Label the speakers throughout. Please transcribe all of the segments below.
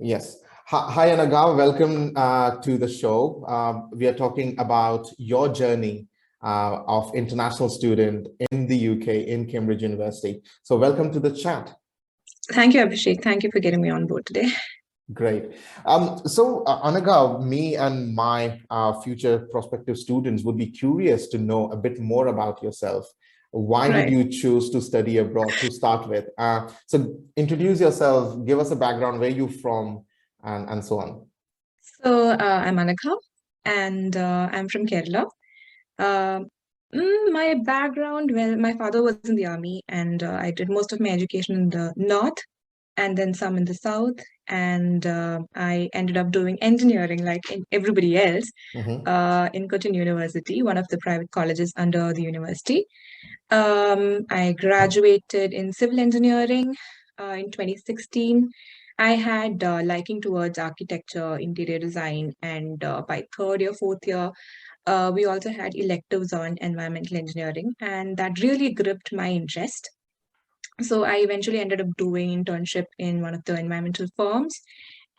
Speaker 1: Yes. Hi, Anagha. Welcome to the show. We are talking about your journey of international student in the UK in Cambridge University. So welcome to the chat.
Speaker 2: Thank you, Abhishek. Thank you for getting me on board today.
Speaker 1: Great. Anagha, me and my future prospective students would be curious to know a bit more about yourself. Why did you choose to study abroad to start with? So introduce yourself, give us a background, where you're from, and so on.
Speaker 2: So I'm Anagha, and I'm from Kerala. My background, well, my father was in the army, and I did most of my education in the north and then some in the south. And I ended up doing engineering like everybody else in Cotton University, one of the private colleges under the university. I graduated in civil engineering in 2016. I had liking towards architecture, interior design, and by third year, fourth year, we also had electives on environmental engineering, and that really gripped my interest. So I eventually ended up doing internship in one of the environmental firms,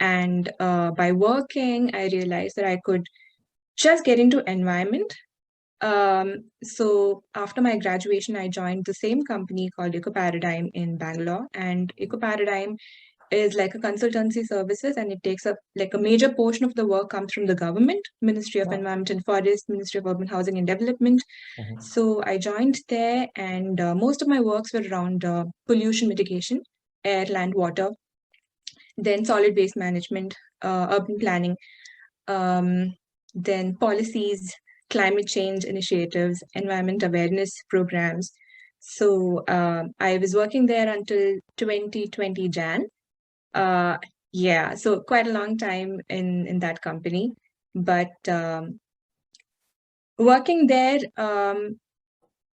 Speaker 2: and by working, I realized that I could just get into environment. So after my graduation, I joined the same company called EcoParadigm in Bangalore, and EcoParadigm is like a consultancy services, and it takes up like a major portion of the work comes from the government, Ministry of Environment and Forest, Ministry of Urban Housing and Development. So I joined there, and most of my works were around pollution mitigation, air, land, water, then solid waste management, urban planning, then policies, climate change initiatives, environment awareness programs. So I was working there until 2020 Jan. Yeah, so quite a long time in that company. But working there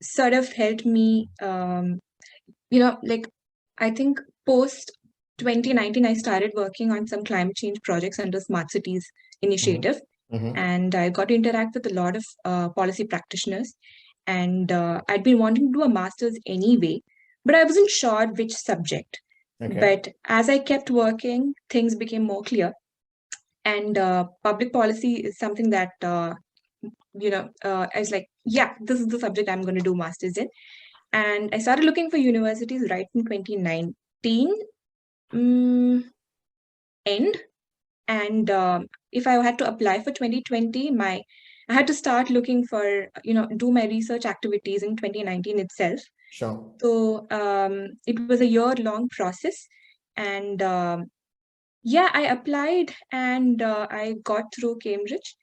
Speaker 2: sort of helped me, like I think post 2019, I started working on some climate change projects under Smart Cities initiative. And I got to interact with a lot of policy practitioners. And I'd been wanting to do a master's anyway, but I wasn't sure which subject. But as I kept working, things became more clear. And public policy is something that, I was like, yeah, this is the subject I'm going to do master's in. And I started looking for universities right in 2019 end. And if I had to apply for 2020, I had to start looking for, do my research activities in 2019 itself.
Speaker 1: Sure.
Speaker 2: So it was a year-long process. And yeah, I applied and I got through Cambridge.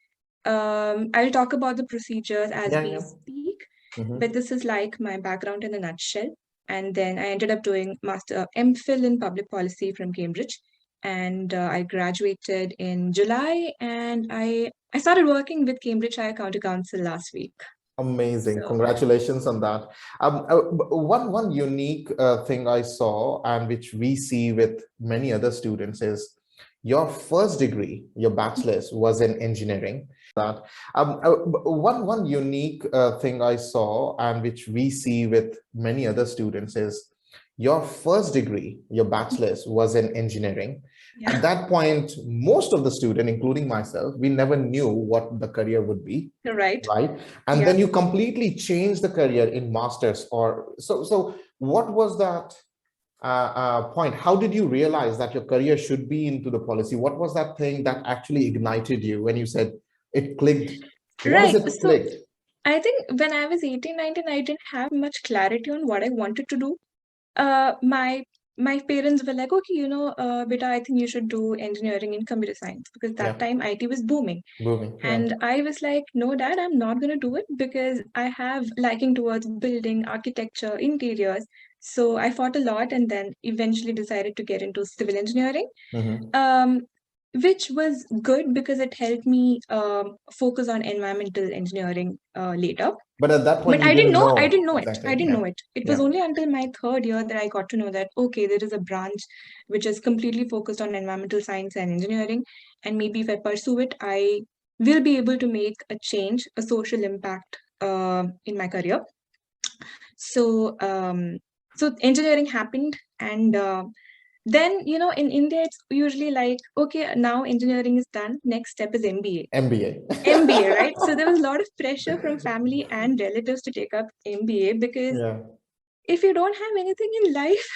Speaker 2: I'll talk about the procedures as we speak, but this is like my background in a nutshell. And then I ended up doing MPhil in public policy from Cambridge. And I graduated in July, and I started working with Cambridge Higher County Council last week.
Speaker 1: Amazing. Congratulations on that. One unique thing I saw, and which we see with many other students, is your first degree, your bachelor's, was in engineering. One unique thing I saw, and which we see with many other students, is your first degree, your bachelor's, was in engineering. Yeah. At that point, most of the students, including myself, we never knew what the career would be.
Speaker 2: Right.
Speaker 1: And then you completely changed the career in master's. So what was that point? How did you realize that your career should be into the policy? What was that thing that actually ignited you when you said it clicked? What is it clicked?
Speaker 2: I think when I was 18, 19, I didn't have much clarity on what I wanted to do. My parents were like, okay, beta, I think you should do engineering in computer science, because that time IT was booming. And I was like, no, Dad, I'm not going to do it, because I have liking towards building, architecture, interiors. So I fought a lot, and then eventually decided to get into civil engineering, which was good because it helped me focus on environmental engineering later.
Speaker 1: But at that point,
Speaker 2: I didn't know it.
Speaker 1: Exactly.
Speaker 2: I didn't know it. It was only until my third year that I got to know that, okay, there is a branch which is completely focused on environmental science and engineering. And maybe if I pursue it, I will be able to make a change, a social impact in my career. So, so engineering happened, and then, in India, it's usually like, okay, now engineering is done. Next step is MBA.
Speaker 1: MBA.
Speaker 2: MBA, right? So there was a lot of pressure from family and relatives to take up MBA, because
Speaker 1: Yeah.
Speaker 2: if you don't have anything in life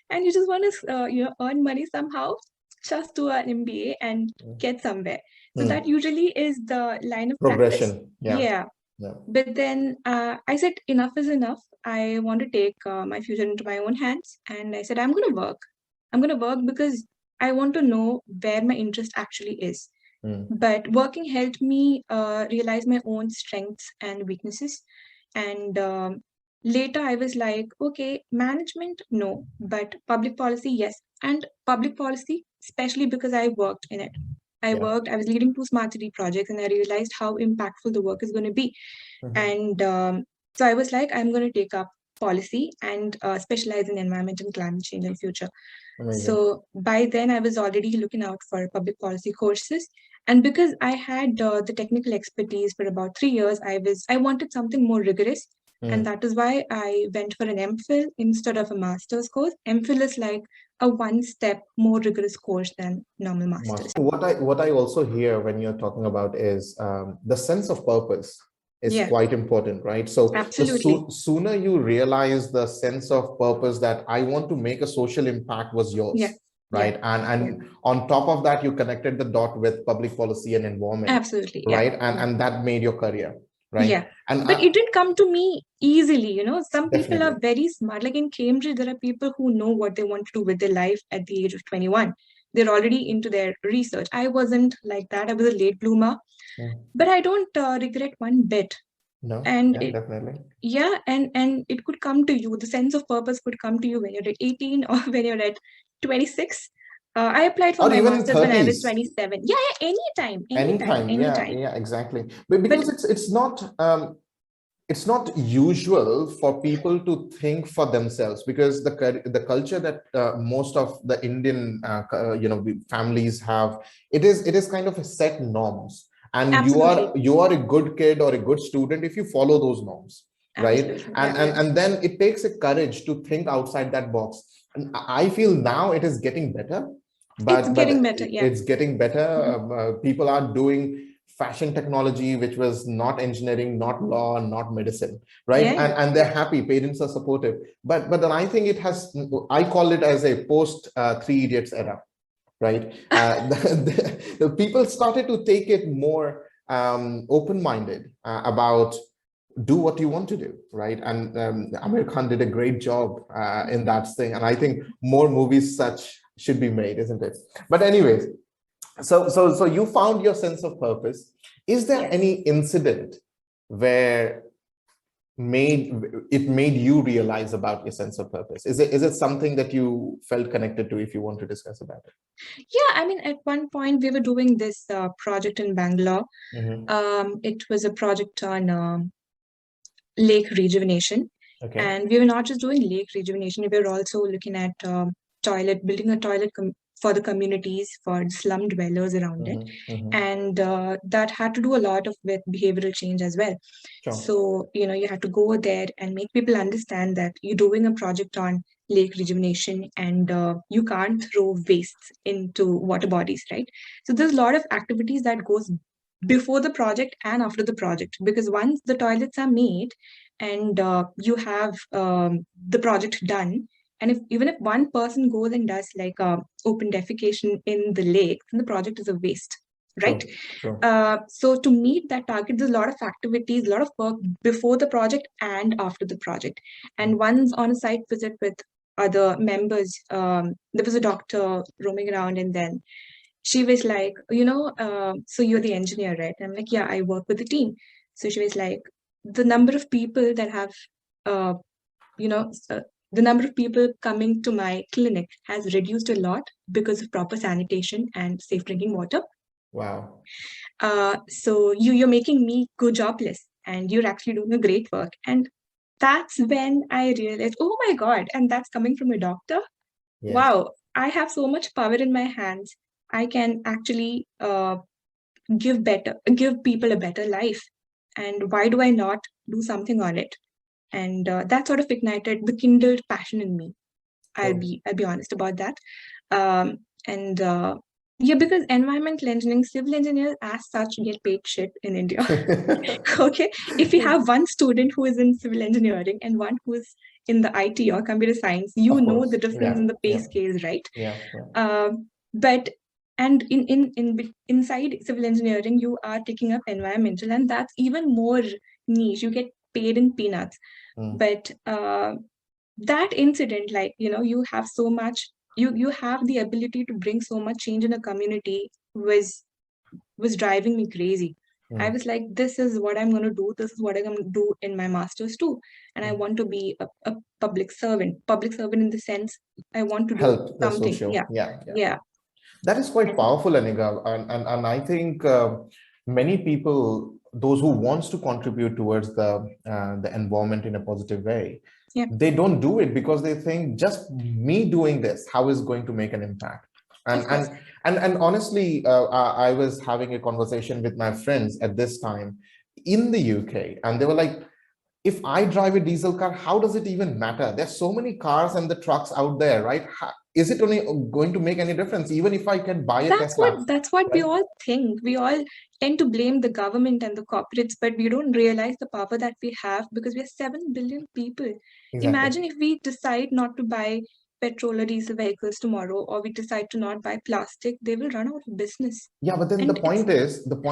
Speaker 2: and you just want to, earn money somehow, just do an MBA and get somewhere. So that usually is the line of practice.
Speaker 1: Progression. Yeah.
Speaker 2: Yeah.
Speaker 1: Yeah.
Speaker 2: But then I said, enough is enough. I want to take my future into my own hands. And I said, I'm going to work. I'm going to work because I want to know where my interest actually is. But working helped me realize my own strengths and weaknesses. And later I was like, okay, management, no, but public policy, yes. And public policy, especially because I worked in it. I was leading two smart city projects, and I realized how impactful the work is going to be. And so I was like, I'm going to take up policy and specialize in environment and climate change in future.
Speaker 1: Amazing.
Speaker 2: So by then I was already looking out for public policy courses. And because I had the technical expertise for about 3 years, I wanted something more rigorous. And that is why I went for an MPhil instead of a master's course. MPhil is like a one-step more rigorous course than normal master's.
Speaker 1: What I also hear when you're talking about is the sense of purpose is quite important, right? So the sooner you realize the sense of purpose that I want to make a social impact was yours. Right. And on top of that, you connected the dot with public policy and environment.
Speaker 2: Absolutely.
Speaker 1: Right. And that made your career. Right.
Speaker 2: Yeah. But it didn't come to me easily. Some people
Speaker 1: Definitely.
Speaker 2: are very smart. Like in Cambridge, there are people who know what they want to do with their life at the age of 21. They're already into their research. I wasn't like that. I was a late bloomer. But I don't regret one bit.
Speaker 1: No.
Speaker 2: And
Speaker 1: definitely.
Speaker 2: Yeah. And it could come to you. The sense of purpose could come to you when you're at 18 or when you're at 26. I applied for my master's when I was 27. Yeah, anytime.
Speaker 1: Yeah, exactly. But because it's not usual for people to think for themselves, because the culture that most of the Indian families have, it is kind of a set norms, and you are a good kid or a good student if you follow those norms, right? And then it takes a courage to think outside that box. And I feel now it is getting better. But it's getting better. People are doing fashion technology, which was not engineering, not law, not medicine, right? And they're happy. Parents are supportive. But then I think I call it as a post Three Idiots era, right? The people started to take it more open-minded about do what you want to do, right? And Amir Khan did a great job in that thing. And I think more movies such should be made, isn't it? But anyways, so you found your sense of purpose. Is there any incident where it made you realize about your sense of purpose? Is it something that you felt connected to, if you want to discuss about it?
Speaker 2: Yeah, I mean, at one point we were doing this project in Bangalore. It was a project on lake rejuvenation. And we were not just doing lake rejuvenation, we were also looking at building a toilet for the communities, for slum dwellers around it. And that had to do a lot with behavioral change as well. So, you have to go there and make people understand that you're doing a project on lake rejuvenation, and you can't throw wastes into water bodies, right? So there's a lot of activities that goes before the project and after the project, because once the toilets are made and you have the project done, and even if one person goes and does like open defecation in the lake, then the project is a waste, right? So to meet that target, there's a lot of activities, a lot of work before the project and after the project. And once on a site visit with other members, there was a doctor roaming around, and then she was like, so you're the engineer, right? I'm like, yeah, I work with the team. So she was like, the number of people that have, the number of people coming to my clinic has reduced a lot because of proper sanitation and safe drinking water.
Speaker 1: Wow.
Speaker 2: So you're making me go jobless, and you're actually doing a great work. And that's when I realized, oh my God, and that's coming from a doctor. Wow, I have so much power in my hands. I can actually give people a better life. And why do I not do something on it? And that sort of ignited the kindled passion in me. I'll be honest about that. And yeah, because environmental engineering, civil engineers as such get paid shit in India. Okay, if you have one student who is in civil engineering and one who is in the IT or computer science, you
Speaker 1: Of
Speaker 2: know
Speaker 1: course.
Speaker 2: the difference
Speaker 1: Yeah.
Speaker 2: in the pay
Speaker 1: Yeah.
Speaker 2: scales, right?
Speaker 1: Yeah. Yeah.
Speaker 2: But and inside civil engineering, you are taking up environmental, and that's even more niche. You get paid in peanuts.
Speaker 1: Mm.
Speaker 2: But that incident, like, you have so much, you have the ability to bring so much change in a community, was driving me crazy. I was like, this is what I'm going to do. This is what I'm going to do in my master's too. And I want to be a public servant. Public servant in the sense, I want to do
Speaker 1: Help the
Speaker 2: something.
Speaker 1: social.
Speaker 2: Yeah.
Speaker 1: Yeah. Yeah.
Speaker 2: Yeah.
Speaker 1: That is quite
Speaker 2: And
Speaker 1: powerful, Anagha. And I think many people, those who wants to contribute towards the environment in a positive way,
Speaker 2: yeah.
Speaker 1: they don't do it because they think just me doing this, how is going to make an impact? And
Speaker 2: Of course.
Speaker 1: and honestly, I was having a conversation with my friends at this time in the UK, and they were like, if I drive a diesel car, how does it even matter? There's so many cars and the trucks out there, right? Is it only going to make any difference, even if I can buy a Tesla,
Speaker 2: That's what we
Speaker 1: right?
Speaker 2: all think. We all tend to blame the government and the corporates, but we don't realize the power that we have because we are 7 billion people.
Speaker 1: Exactly.
Speaker 2: Imagine if we decide not to buy petrol or diesel vehicles tomorrow, or we decide to not buy plastic, they will run out of business.
Speaker 1: Yeah, but then
Speaker 2: And it's,
Speaker 1: the point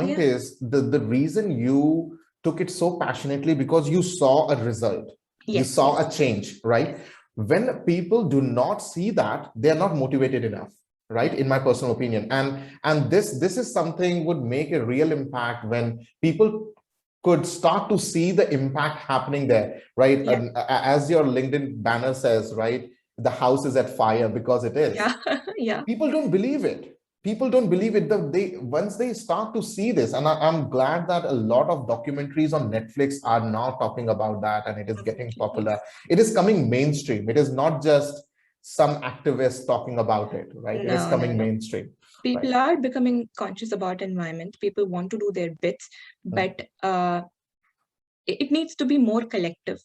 Speaker 2: yeah,
Speaker 1: is the reason you took it so passionately because you saw a result, you
Speaker 2: yes,
Speaker 1: saw
Speaker 2: yes,
Speaker 1: a change, right? When people do not see that, they are not motivated enough, right? In my personal opinion, and this is something would make a real impact when people could start to see the impact happening there, right?
Speaker 2: yeah,
Speaker 1: As your LinkedIn banner says, right? The house is at fire because it is.
Speaker 2: yeah, yeah.
Speaker 1: People don't believe it. People don't believe it. They once they start to see this, and I'm glad that a lot of documentaries on Netflix are now talking about that, and it is getting
Speaker 2: Definitely,
Speaker 1: popular.
Speaker 2: yes.
Speaker 1: It is coming mainstream. It is not just some activists talking about it, right? It is
Speaker 2: No, no,
Speaker 1: coming
Speaker 2: no.
Speaker 1: mainstream, right?
Speaker 2: People are becoming conscious about environment. People want to do their bits,
Speaker 1: Mm.
Speaker 2: but it needs to be more collective.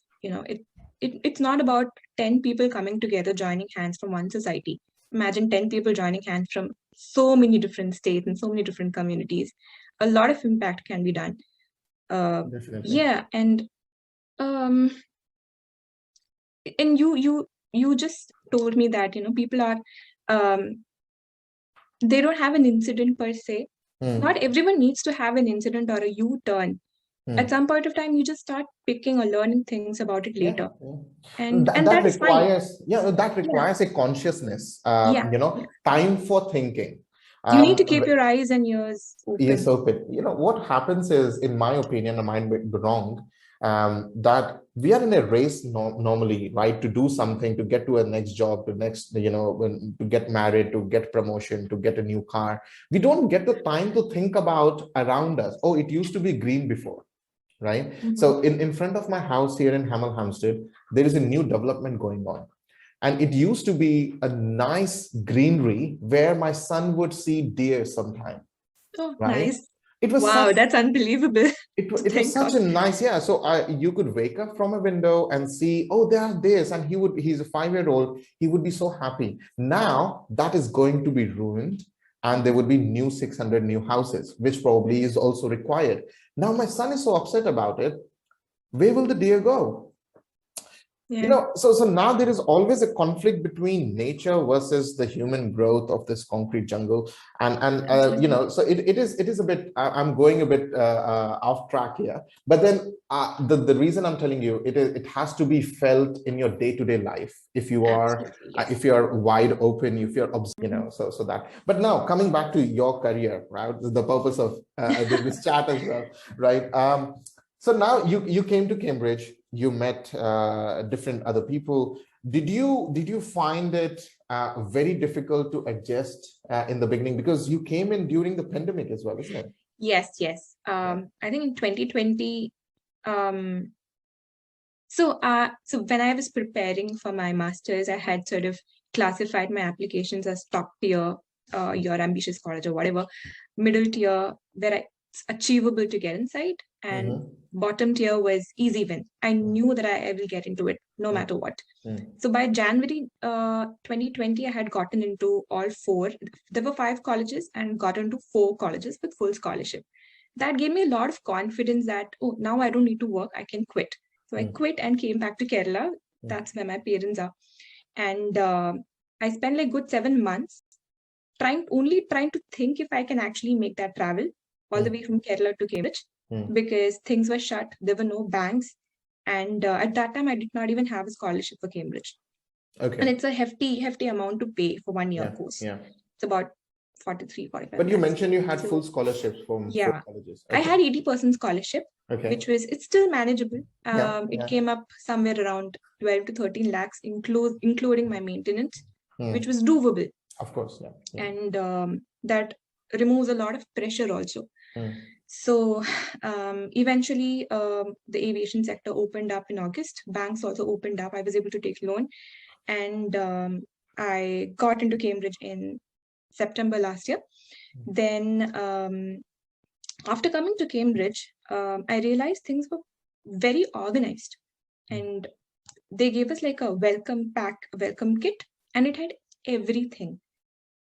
Speaker 2: It's not about 10 people coming together joining hands from one society. Imagine 10 people joining hands from so many different states and so many different communities. A lot of impact can be done.
Speaker 1: Definitely.
Speaker 2: Yeah. Um and you just told me that people are um they don't have an incident per se.
Speaker 1: Mm.
Speaker 2: Not everyone needs to have an incident or a U-turn. At
Speaker 1: Mm.
Speaker 2: some point of time, you just start picking or learning things about it
Speaker 1: Yeah,
Speaker 2: later,
Speaker 1: yeah.
Speaker 2: and
Speaker 1: That
Speaker 2: that is fine.
Speaker 1: requires, yeah, that
Speaker 2: Yeah,
Speaker 1: requires a consciousness,
Speaker 2: yeah, yeah.
Speaker 1: time for thinking.
Speaker 2: You need to
Speaker 1: Um,
Speaker 2: keep your eyes and ears
Speaker 1: Yes,
Speaker 2: open.
Speaker 1: open. What happens is, in my opinion, I might be wrong, that we are in a race normally, right? To do something, to get to a next job, to next, to get married, to get promotion, to get a new car. We don't get the time to think about around us. Oh, it used to be green before, right? So in front of my house here in Hamel Hampstead, there is a new development going on. And it used to be a nice greenery where my son would see deer sometime,
Speaker 2: Oh,
Speaker 1: right?
Speaker 2: nice.
Speaker 1: It was
Speaker 2: Wow,
Speaker 1: such
Speaker 2: that's unbelievable to
Speaker 1: it was
Speaker 2: think
Speaker 1: such
Speaker 2: of.
Speaker 1: a nice, yeah. So you could wake up from a window and see, oh, there are this, and he's a 5-year-old. He would be so happy. Now that is going to be ruined, and there would be new 600 new houses, which probably is also required. Now my son is so upset about it. Where will the deer go?
Speaker 2: Yeah,
Speaker 1: So now there is always a conflict between nature versus the human growth of this concrete jungle,
Speaker 2: absolutely.
Speaker 1: so it is a bit, I'm going a bit off track here, but then the reason I'm telling you, it has to be felt in your day-to-day life,
Speaker 2: Absolutely, yes.
Speaker 1: if you're wide open, if you're
Speaker 2: Mhm.
Speaker 1: so that. But now coming back to your career, right, the purpose of this chat as well, right? So now you came to Cambridge, you met different other people. Did you find it very difficult to adjust in the beginning, because you came in during the pandemic as well, isn't it?
Speaker 2: Yes, yes.
Speaker 1: Yeah.
Speaker 2: I think in 2020, um, so when I was preparing for my master's, I had sort of classified my applications as top tier, your ambitious college or whatever, middle tier, where I achievable to get inside, and bottom tier was easy win. I knew that I will get into it no matter what. So by January 2020, I had gotten into all 4. There were 5 colleges and got into 4 colleges with full scholarship. That gave me a lot of confidence that, oh, now I don't need to work, I can quit. So I quit and came back to Kerala. That's where my parents are. And I spent like good 7 months trying to think if I can actually make that travel all the way from Kerala to Cambridge, because things were shut. There were no banks. And at that time, I did not even have a scholarship for Cambridge. Okay. And it's a hefty amount to pay for 1 year course. Yeah. It's about 43, 45.
Speaker 1: But you mentioned you had full scholarships from 4 colleges.
Speaker 2: Okay. I had 80% scholarship, which was, it's still manageable. It came up somewhere around 12 to 13 lakhs, including my maintenance, which was doable.
Speaker 1: Of course, yeah.
Speaker 2: And that removes a lot of pressure also. So eventually, the aviation sector opened up in August. Banks also opened up. I was able to take loan, and I got into Cambridge in September last year. Then after coming to Cambridge, I realized things were very organized, and they gave us like a welcome pack, a welcome kit, and it had everything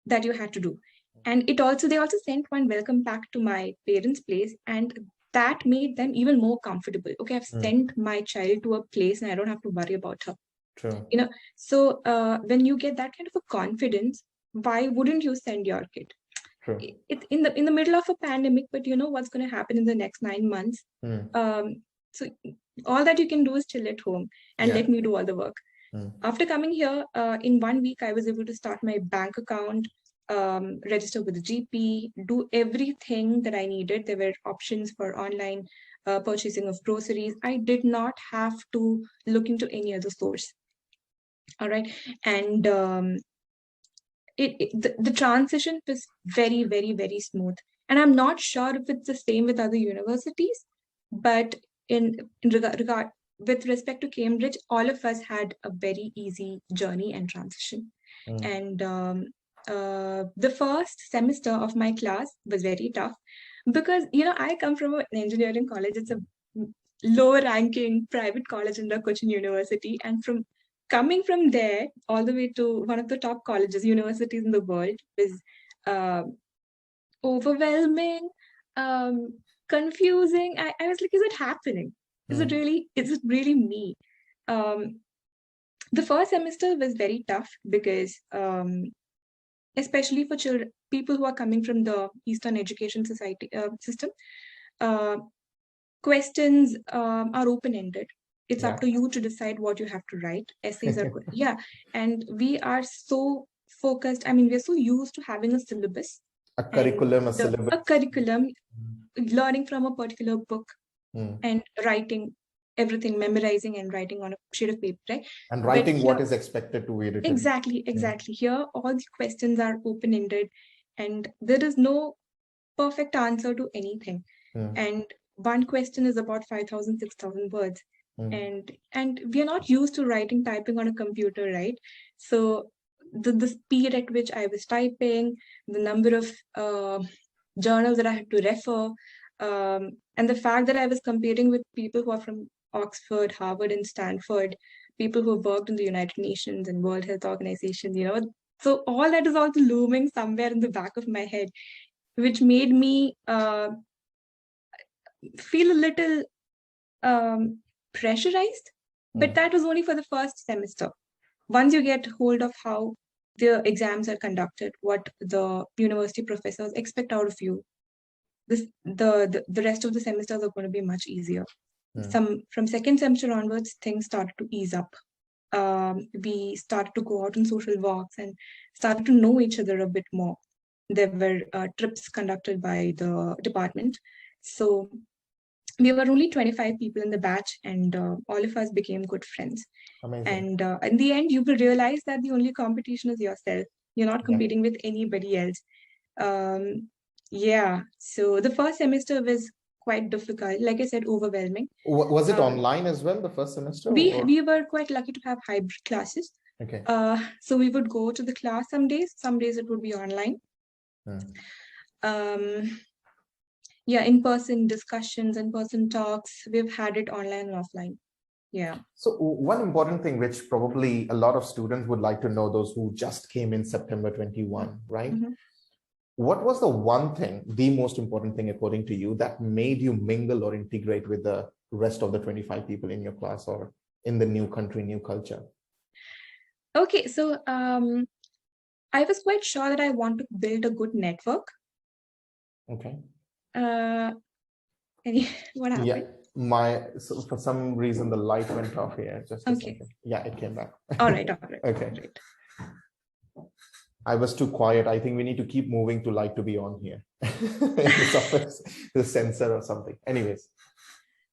Speaker 2: that you had to do. And they also sent one welcome pack to my parents' place, and that made them even more comfortable. Okay, I've sent my child to a place and I don't have to worry about her.
Speaker 1: True.
Speaker 2: You know, so when you get that kind of a confidence, why wouldn't you send your kid?
Speaker 1: True.
Speaker 2: It's in the middle of a pandemic, but you know what's going to happen in the next 9 months. So all that you can do is chill at home and let me do all the work. After coming here, in 1 week, I was able to start my bank account, register with the GP, do everything that I needed. There were options for online purchasing of groceries. I did not have to look into any other source. All right. And the transition was very, very, very smooth. And I'm not sure if it's the same with other universities, but in regard with respect to Cambridge, all of us had a very easy journey and transition. And the first semester of my class was very tough because, you know, I come from an engineering college. It's a lower ranking private college in the Cochin University. And coming from there all the way to one of the top colleges, universities in the world was overwhelming, confusing. I was like, is it happening? Is it really me? The first semester was very tough because especially for people who are coming from the Eastern education society system, questions are open-ended. It's up to you to decide what you have to write. Essays are good. And we are so focused. I mean, we're so used to having a syllabus.
Speaker 1: A curriculum,
Speaker 2: learning from a particular book and writing everything, memorizing and writing on a sheet of paper, right?
Speaker 1: And writing what is expected to be written.
Speaker 2: Exactly. Here, all the questions are open-ended and there is no perfect answer to anything. And one question is about 5,000, 6,000 words. And we are not used to typing on a computer, right? So the speed at which I was typing, the number of journals that I had to refer, and the fact that I was competing with people who are from Oxford, Harvard, and Stanford, people who have worked in the United Nations and World Health Organization, you know. So all that is also looming somewhere in the back of my head, which made me feel a little pressurized. But that was only for the first semester. Once you get hold of how the exams are conducted, what the university professors expect out of you, the rest of the semesters are going to be much easier. From second semester onwards, things started to ease up. We started to go out on social walks and started to know each other a bit more. There were trips conducted by the department. So we were only 25 people in the batch and all of us became good friends.
Speaker 1: Amazing.
Speaker 2: And in the end, you will realize that the only competition is yourself. You're not competing with anybody else. So the first semester was quite difficult. Like I said, overwhelming.
Speaker 1: Was it online as well, the first semester?
Speaker 2: We were quite lucky to have hybrid classes.
Speaker 1: Okay.
Speaker 2: So we would go to the class some days it would be online. Yeah, in-person discussions, in-person talks. We've had it online and offline. Yeah.
Speaker 1: So one important thing, which probably a lot of students would like to know, those who just came in September 21, right?
Speaker 2: Mm-hmm.
Speaker 1: What was the one thing, the most important thing, according to you, that made you mingle or integrate with the rest of the 25 people in your class or in the new country, new culture?
Speaker 2: Okay, so I was quite sure that I want to build a good network.
Speaker 1: Okay.
Speaker 2: What
Speaker 1: Yeah,
Speaker 2: happened?
Speaker 1: so for some reason the light went off here. Just a
Speaker 2: Okay.
Speaker 1: second. Yeah, it came back.
Speaker 2: All right.
Speaker 1: Okay.
Speaker 2: Right.
Speaker 1: I was too quiet. I think we need to keep moving to light to be on here. In this office, the sensor or something. Anyways.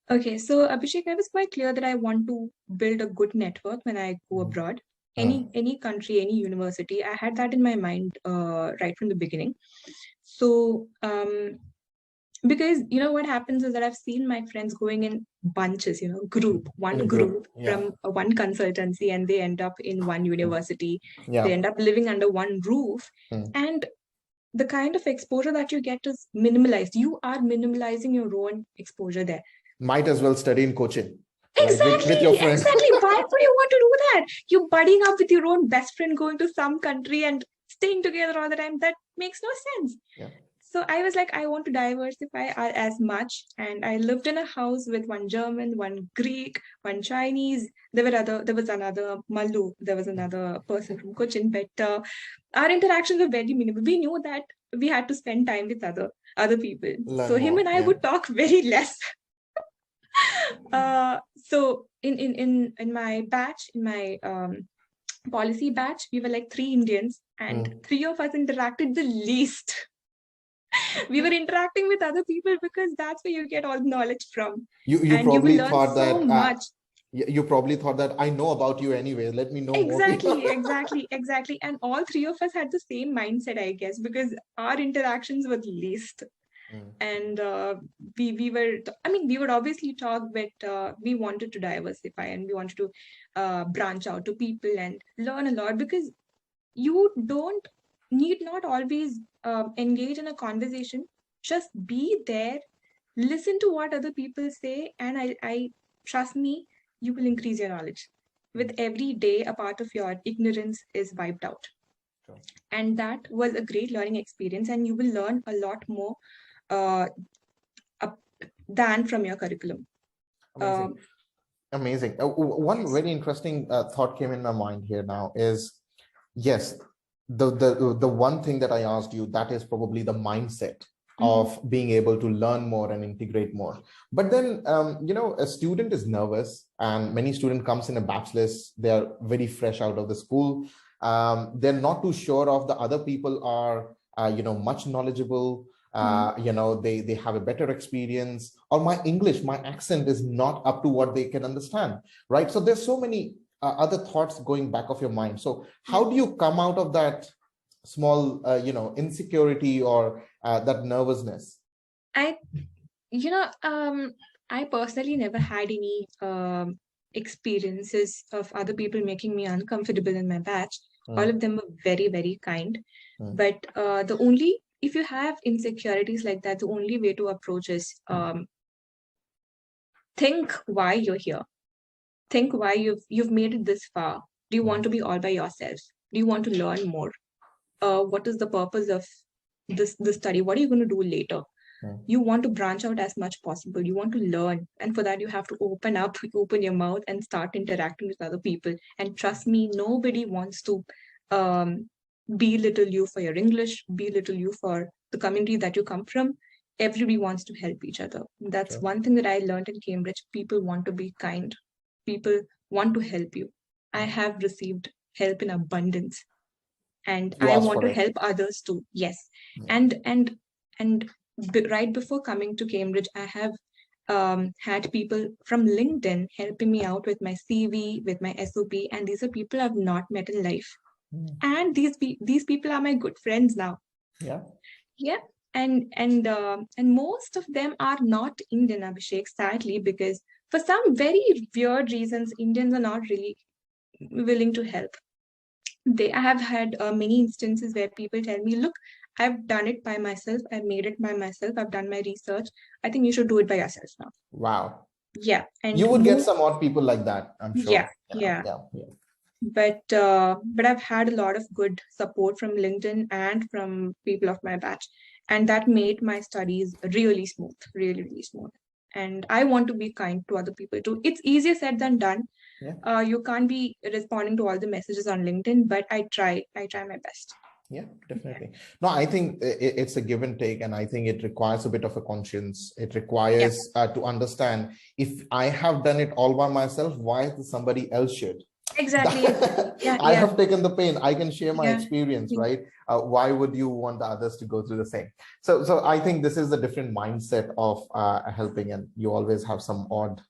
Speaker 2: Okay, so Abhishek, I was quite clear that I want to build a good network when I go abroad. Any country, any university. I had that in my mind right from the beginning. So because what happens is that I've seen my friends going in bunches,
Speaker 1: In a
Speaker 2: one
Speaker 1: group.
Speaker 2: group
Speaker 1: Yeah.
Speaker 2: from one consultancy, and they end up in one university.
Speaker 1: Yeah.
Speaker 2: They end up living under one roof. And the kind of exposure that you get is minimalized. You are minimalizing your own exposure there.
Speaker 1: Might as well study in Cochin.
Speaker 2: Exactly,
Speaker 1: with your friend.
Speaker 2: exactly. Why would you want to do that? You're budding up with your own best friend going to some country and staying together all the time. That makes no sense.
Speaker 1: Yeah.
Speaker 2: So I was like, I want to diversify as much. And I lived in a house with one German, one Greek, one Chinese. There was another Malu. There was another person from Cochin. But our interactions were very minimal. We knew that we had to spend time with other people.
Speaker 1: Learn
Speaker 2: So him
Speaker 1: more.
Speaker 2: and I would talk very less. So in my batch, in my policy batch, we were like 3 Indians, and 3 of us interacted the least. We were interacting with other people because that's where you get all the knowledge from.
Speaker 1: You
Speaker 2: and
Speaker 1: probably
Speaker 2: you will learn
Speaker 1: thought
Speaker 2: so
Speaker 1: that
Speaker 2: much.
Speaker 1: You probably thought that I know about you anyway. Let me know more.
Speaker 2: Exactly. And all 3 of us had the same mindset, I guess, because our interactions were the least. And we would obviously talk, but we wanted to diversify, and we wanted to branch out to people and learn a lot, because you need not always engage in a conversation. Just be there, listen to what other people say, and I trust me, you will increase your knowledge. With every day, a part of your ignorance is wiped out. Sure. And that was a great learning experience, and you will learn a lot more than from your curriculum.
Speaker 1: Amazing. One very interesting thought came in my mind here now is, yes, the one thing that I asked you, that is probably the mindset of being able to learn more and integrate more. But then, a student is nervous, and many student comes in a bachelor's, they're very fresh out of the school. They're not too sure of the other people are, much knowledgeable. They have a better experience, or my English, my accent is not up to what they can understand, right? So there's so many other thoughts going back of your mind. So how do you come out of that small, insecurity or that nervousness? I personally never had any experiences of other people making me uncomfortable in my batch. All of them were very, very kind. But if you have insecurities like that, the only way to approach is think why you're here. Think why you've made it this far. Do you want to be all by yourself? Do you want to learn more? What is the purpose of this study? What are you going to do later? You want to branch out as much possible. You want to learn. And for that, you have to open your mouth and start interacting with other people. And trust me, nobody wants to belittle you for your English, belittle you for the community that you come from. Everybody wants to help each other. That's one thing that I learned in Cambridge. People want to be kind. People want to help you. I have received help in abundance, and I want to help others too. Yes. And right before coming to Cambridge, I have had people from LinkedIn helping me out with my CV, with my SOP, and these are people I've not met in life. And these people are my good friends now. Yeah. And most of them are not Indian, Abhishek, sadly, because for some very weird reasons, Indians are not really willing to help. I have had many instances where people tell me, look,
Speaker 2: I've done it by myself. I've made it by myself. I've done my research. I think you should do it by yourself now.
Speaker 1: Wow.
Speaker 2: Yeah. And
Speaker 1: you would get some odd people like that, I'm sure.
Speaker 2: Yeah. But I've had a lot of good support from LinkedIn and from people of my batch, and that made my studies really smooth, really, really smooth. And I want to be kind to other people too. It's easier said than done. You can't be responding to all the messages on LinkedIn, but I try my best.
Speaker 1: Yeah, definitely. No, I think it's a give and take, and I think it requires a bit of a conscience. It requires to understand, if I have done it all by myself, why somebody else should?
Speaker 2: Exactly.
Speaker 1: I have taken the pain. I can share my experience, right? Why would you want the others to go through the same? So I think this is a different mindset of helping, and you always have some odd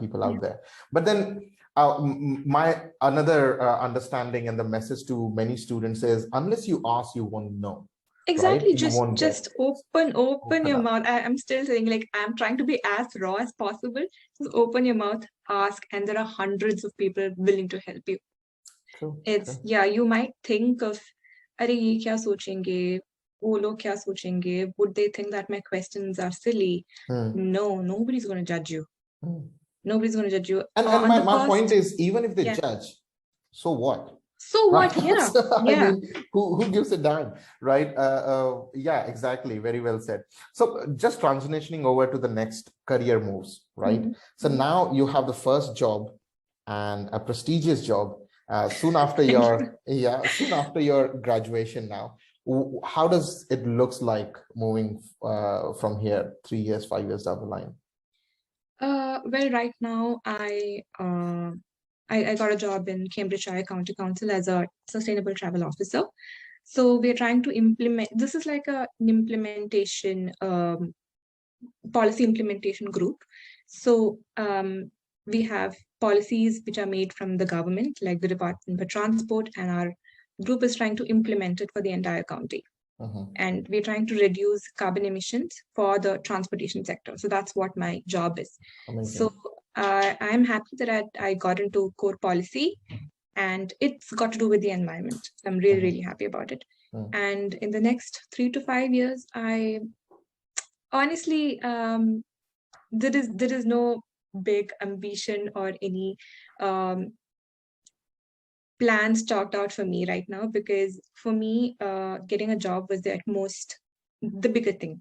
Speaker 1: people out there. But then my another understanding and the message to many students is, unless you ask, you won't know.
Speaker 2: Exactly.
Speaker 1: Right?
Speaker 2: Just open your mouth. I'm still saying, like, I'm trying to be as raw as possible. Just open your mouth, ask, and there are hundreds of people willing to help you.
Speaker 1: True.
Speaker 2: You might think of, अरे ये क्या सोचेंगे, वो लोग क्या सोचेंगे, would they think that my questions are silly? No, nobody's going to judge you. Nobody's going to judge you.
Speaker 1: And my point is, even if they judge, so what?
Speaker 2: So what? Right?
Speaker 1: I mean, who gives a damn, right? Yeah, exactly. Very well said. So just transitioning over to the next career moves, right? So now you have the first job, and a prestigious job soon after your graduation. Now, how does it looks like moving from here 3 years, 5 years down the line?
Speaker 2: Well, right now I got a job in Cambridgeshire County Council as a sustainable travel officer. So we're trying to implement, this is like an implementation, policy implementation group. So we have policies which are made from the government, like the Department for Transport, and our group is trying to implement it for the entire county. And we're trying to reduce carbon emissions for the transportation sector. So that's what my job is. Amazing. So I'm happy that I got into core policy, and it's got to do with the environment. I'm really, really happy about it. And in the next 3 to 5 years, I honestly, there is no big ambition or any plans chalked out for me right now, because for me, getting a job was the bigger thing.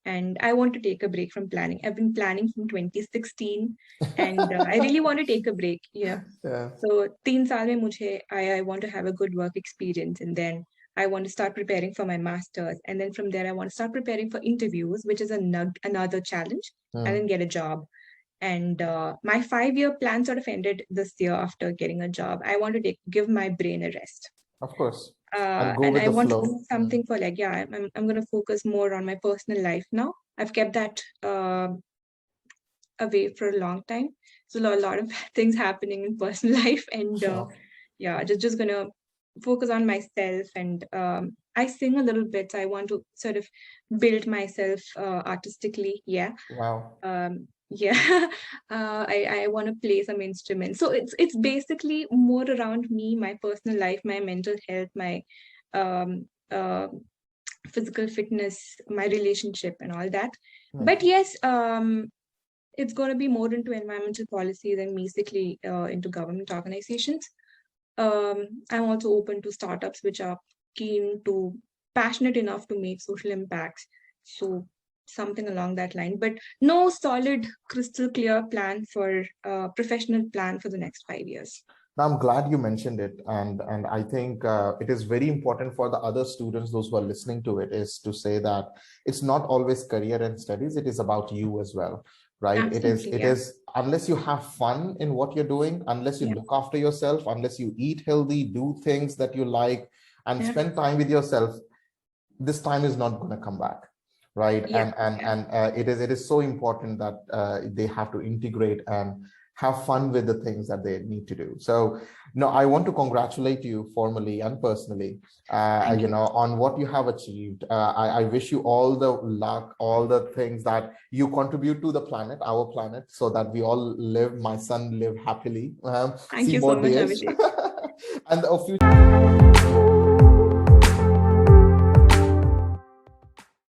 Speaker 2: And I want to take a break from planning. I've been planning from 2016, and I really want to take a break. So 3 saal mein I want to have a good work experience, and then I want to start preparing for my master's. And then from there, I want to start preparing for interviews, which is another challenge, and then get a job. And my 5-year plan sort of ended this year after getting a job. I want to give my brain a rest.
Speaker 1: Of course.
Speaker 2: And I want to do something for I'm going to focus more on my personal life now. I've kept that away for a long time. So a lot of things happening in personal life, and just going to focus on myself. And I sing a little bit, so I want to sort of build myself artistically. Wow. I want to play some instruments. So it's basically more around me, my personal life, my mental health, my physical fitness, my relationship, and all that. But yes, it's going to be more into environmental policy than basically into government organizations. I'm also open to startups which are passionate enough to make social impacts. So something along that line, but no solid, crystal clear plan for professional plan for the next 5 years.
Speaker 1: Now, I'm glad you mentioned it, and I think it is very important for the other students, those who are listening to it, is to say that it's not always career and studies. It is about you as well, right? Absolutely, it is unless you have fun in what you're doing, unless you look after yourself, unless you eat healthy, do things that you like, and spend time with yourself, this time is not going to come back. Right. It is so important that they have to integrate and have fun with the things that they need to do. So, I want to congratulate you formally and personally, on what you have achieved. I wish you all the luck, all the things that you contribute to the planet, our planet, so that we all my son live happily.
Speaker 2: Thank you so much, Abhishek.
Speaker 1: And the future.